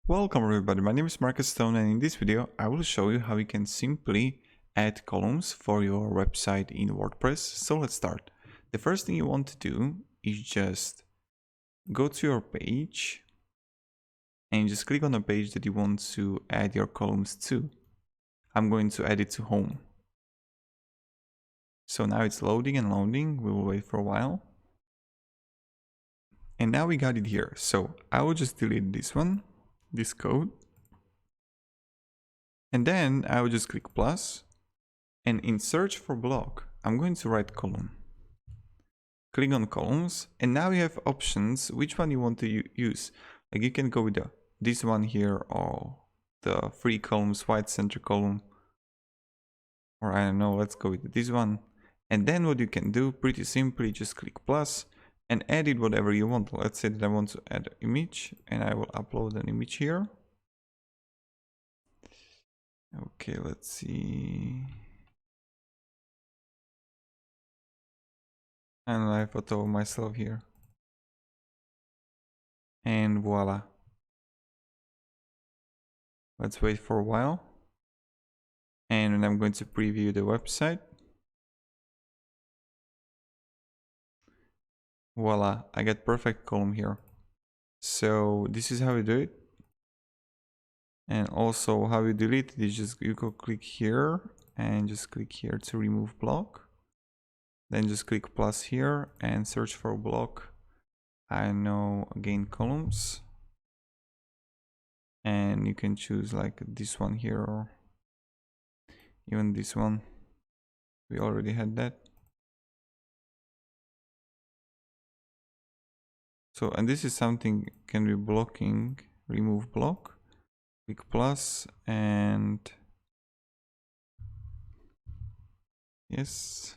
Welcome everybody, my name is Marcus Stone, and in this video I will show you how you can simply add columns for your website in WordPress. So let's start. The first thing you want to do is just go to your page and just click on the page that you want to add your columns to. I'm going to add it to home. So now it's loading and loading. We will wait for a while. And now we got it here. So I will just delete this one, this code. And then I will just click plus, and in search for block, I'm going to write column. Click on columns, and now you have options which one you want to use. Like you can go with this one here, or the 3 columns white center column, or I don't know, let's go with this one. And then what you can do, pretty simply, just click plus and edit whatever you want. Let's say that I want to add an image, and I will upload an image here. Okay, let's see. And I have a photo of myself here. And voila. Let's wait for a while. And I'm going to preview the website. Voila, I get perfect column here. So this is how you do it. And also how you delete it is just you go click here and just click here to remove block. Then just click plus here and search for block. I know, again, columns. And you can choose like this one here or even this one. We already had that. So, and this is something can be blocking, remove block, click plus, and yes.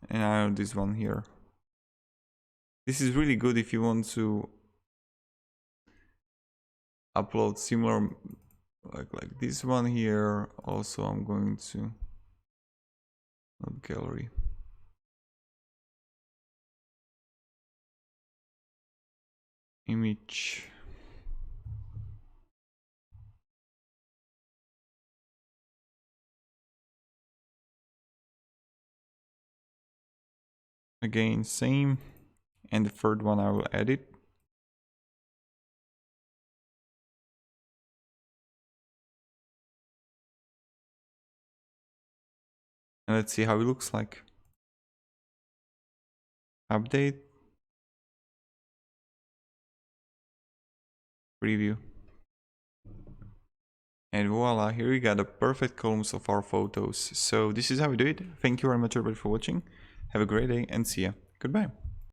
And I have this one here. This is really good if you want to upload similar, like this one here. Also, I'm going to, not gallery. Image. Again, same. And the third one I will edit. And let's see how it looks like. Update. Preview. And voila, here we got a perfect columns of our photos. So this is how we do it. Thank you very much everybody for watching. Have a great day and see ya. Goodbye.